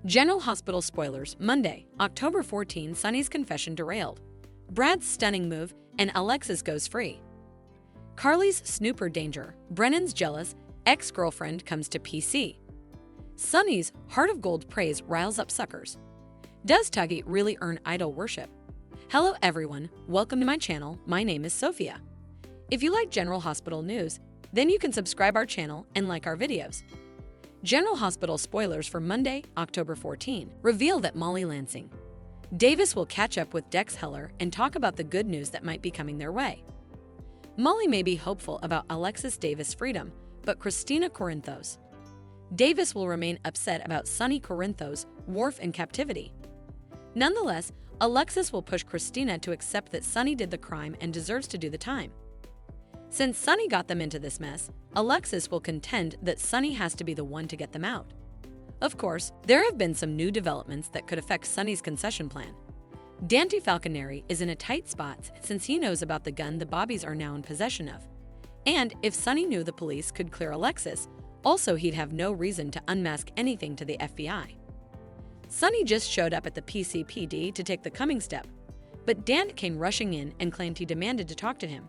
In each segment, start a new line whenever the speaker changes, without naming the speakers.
General Hospital spoilers, Monday, October 14, Sonny's confession derailed. Brad's stunning move, and Alexis goes free. Carly's snooper danger, Brennan's jealous ex-girlfriend comes to PC. Sonny's heart of gold praise riles up suckers. Does Tuggy really earn idol worship? Hello everyone, welcome to my channel. My name is Sophia. If you like General Hospital news, then you can subscribe our channel and like our videos. General Hospital spoilers for Monday, October 14, reveal that Molly Lansing Davis will catch up with Dex Heller and talk about the good news that might be coming their way. Molly may be hopeful about Alexis Davis' freedom, but Christina Corinthos Davis will remain upset about Sonny Corinthos' wharf in captivity. Nonetheless, Alexis will push Christina to accept that Sonny did the crime and deserves to do the time. Since Sonny got them into this mess, Alexis will contend that Sonny has to be the one to get them out. Of course, there have been some new developments that could affect Sonny's concession plan. Dante Falconeri is in a tight spot since he knows about the gun the Bobbies are now in possession of. And if Sonny knew the police could clear Alexis, also he'd have no reason to unmask anything to the FBI. Sonny just showed up at the PCPD to take the coming step, but Dante came rushing in and claimed he demanded to talk to him.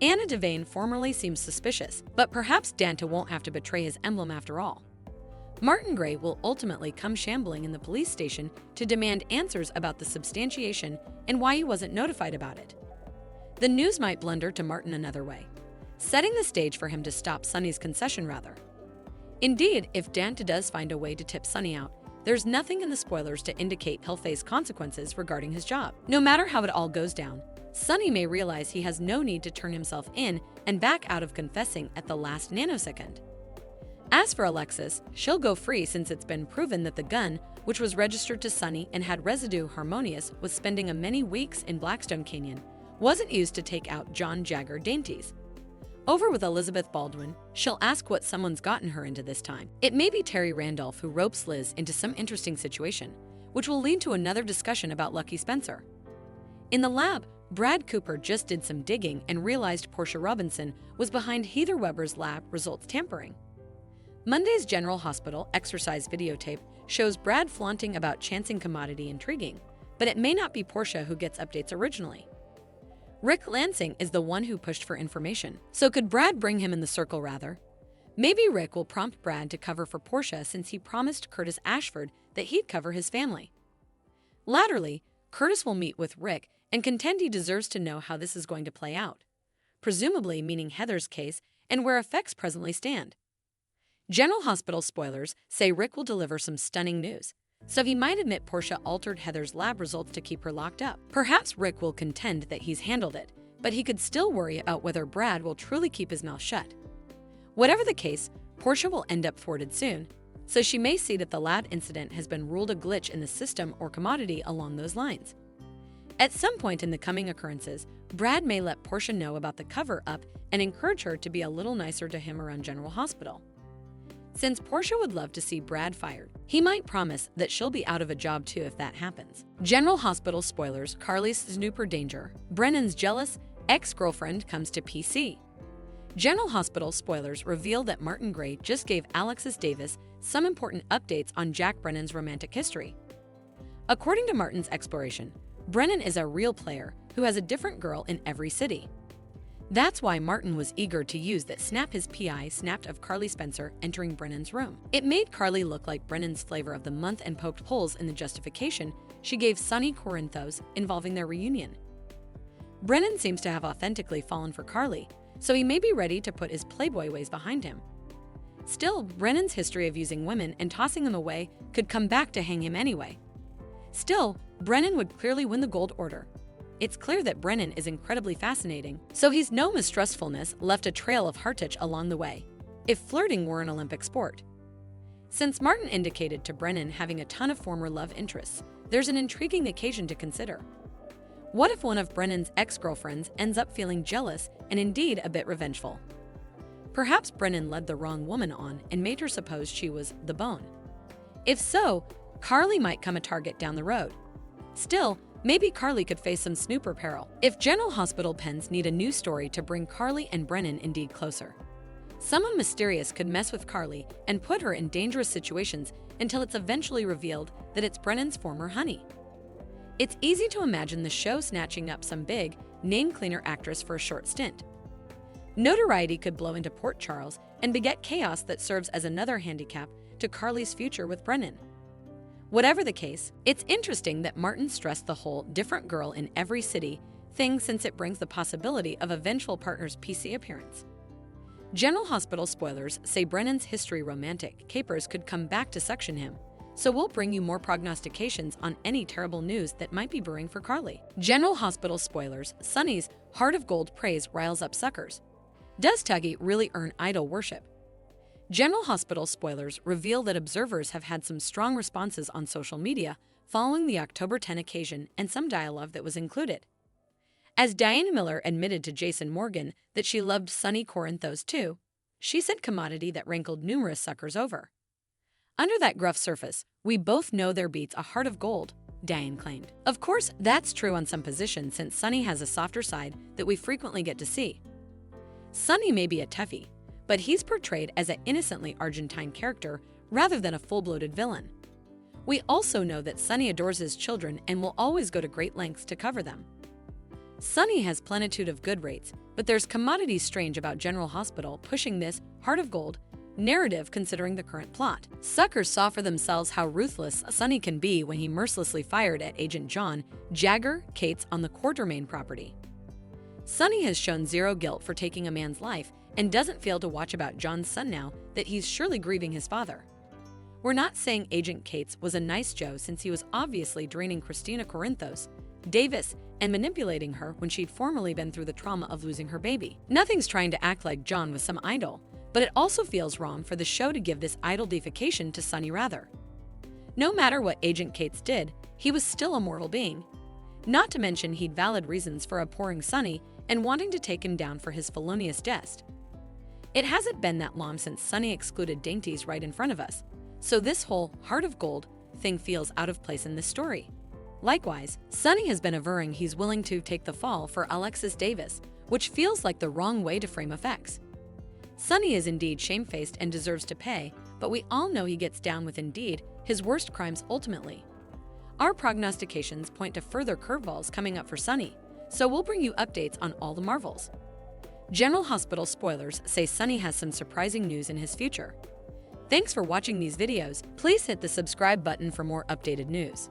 Anna Devane formerly seems suspicious, but perhaps Dante won't have to betray his emblem after all. Martin Gray will ultimately come shambling in the police station to demand answers about the substantiation and why he wasn't notified about it. The news might blunder to Martin another way, setting the stage for him to stop Sonny's concession rather. Indeed, if Dante does find a way to tip Sonny out, there's nothing in the spoilers to indicate he'll face consequences regarding his job. No matter how it all goes down, Sonny may realize he has no need to turn himself in and back out of confessing at the last nanosecond. As for Alexis, she'll go free since it's been proven that the gun, which was registered to Sonny and had residue harmonious with spending a many weeks in Blackstone Canyon, wasn't used to take out John Jagger dainties. Over with Elizabeth Baldwin, she'll ask what someone's gotten her into this time. It may be Terry Randolph who ropes Liz into some interesting situation, which will lead to another discussion about Lucky Spencer. In the lab, Brad Cooper just did some digging and realized Portia Robinson was behind Heather Weber's lab results tampering. Monday's General Hospital exercise videotape shows Brad flaunting about chancing commodity intriguing, but it may not be Portia who gets updates originally. Rick Lansing is the one who pushed for information, so could Brad bring him in the circle rather? Maybe Rick will prompt Brad to cover for Portia since he promised Curtis Ashford that he'd cover his family. Latterly, Curtis will meet with Rick and contend he deserves to know how this is going to play out, presumably meaning Heather's case and where effects presently stand. General Hospital spoilers say Rick will deliver some stunning news, so he might admit Portia altered Heather's lab results to keep her locked up. Perhaps Rick will contend that he's handled it, but he could still worry about whether Brad will truly keep his mouth shut. Whatever the case, Portia will end up thwarted soon, so she may see that the lab incident has been ruled a glitch in the system or commodity along those lines. At some point in the coming occurrences, Brad may let Portia know about the cover-up and encourage her to be a little nicer to him around General Hospital. Since Portia would love to see Brad fired, he might promise that she'll be out of a job too if that happens. General Hospital spoilers, Carly's snooper danger, Brennan's jealous ex-girlfriend comes to PC. General Hospital spoilers reveal that Martin Gray just gave Alexis Davis some important updates on Jack Brennan's romantic history. According to Martin's exploration, Brennan is a real player who has a different girl in every city. That's why Martin was eager to use that snap his PI snapped of Carly Spencer entering Brennan's room. It made Carly look like Brennan's flavor of the month and poked holes in the justification she gave Sonny Corinthos involving their reunion. Brennan seems to have authentically fallen for Carly, so he may be ready to put his playboy ways behind him. Still, Brennan's history of using women and tossing them away could come back to hang him anyway. Still, Brennan would clearly win the gold order. It's clear that Brennan is incredibly fascinating, so he's no mistrustfulness left a trail of heartage along the way, if flirting were an Olympic sport. Since Martin indicated to Brennan having a ton of former love interests, there's an intriguing occasion to consider. What if one of Brennan's ex-girlfriends ends up feeling jealous and indeed a bit revengeful? Perhaps Brennan led the wrong woman on and made her suppose she was the bone. If so, Carly might come a target down the road. Still, maybe Carly could face some snooper peril if General Hospital pens need a new story to bring Carly and Brennan indeed closer. Someone mysterious could mess with Carly and put her in dangerous situations until it's eventually revealed that it's Brennan's former honey. It's easy to imagine the show snatching up some big, name-cleaner actress for a short stint. Notoriety could blow into Port Charles and beget chaos that serves as another handicap to Carly's future with Brennan. Whatever the case, it's interesting that Martin stressed the whole different girl in every city thing since it brings the possibility of eventual partner's PC appearance. General Hospital spoilers say Brennan's history romantic capers could come back to suction him, so we'll bring you more prognostications on any terrible news that might be brewing for Carly. General Hospital spoilers, Sonny's heart of gold praise riles up suckers. Does Tuggy really earn idol worship? General Hospital spoilers reveal that observers have had some strong responses on social media following the October 10 occasion and some dialogue that was included. As Diana Miller admitted to Jason Morgan that she loved Sonny Corinthos too, she said commodity that rankled numerous suckers over. Under that gruff surface, we both know there beats a heart of gold, Diane claimed. Of course, that's true on some positions since Sonny has a softer side that we frequently get to see. Sonny may be a toughie, but he's portrayed as an innocently Argentine character rather than a full-blooded villain. We also know that Sonny adores his children and will always go to great lengths to cover them. Sonny has plenitude of good rates, but there's commodity strange about General Hospital pushing this heart of gold narrative considering the current plot. Suckers saw for themselves how ruthless Sonny can be when he mercilessly fired at Agent John Jagger Cates on the Quartermain property. Sonny has shown zero guilt for taking a man's life and doesn't fail to watch about John's son now that he's surely grieving his father. We're not saying Agent Cates was a nice Joe since he was obviously draining Christina Corinthos Davis and manipulating her when she'd formerly been through the trauma of losing her baby. Nothing's trying to act like John was some idol, but it also feels wrong for the show to give this idol deification to Sonny rather. No matter what Agent Cates did, he was still a mortal being. Not to mention he'd valid reasons for abhorring Sonny and wanting to take him down for his felonious jest. It hasn't been that long since Sonny excluded dainties right in front of us, so this whole heart of gold thing feels out of place in this story. Likewise, Sonny has been averring he's willing to take the fall for Alexis Davis, which feels like the wrong way to frame effects. Sonny is indeed shamefaced and deserves to pay, but we all know he gets down with indeed his worst crimes ultimately. Our prognostications point to further curveballs coming up for Sonny, so we'll bring you updates on all the Marvels. General Hospital spoilers say Sonny has some surprising news in his future. Thanks for watching these videos. Please hit the subscribe button for more updated news.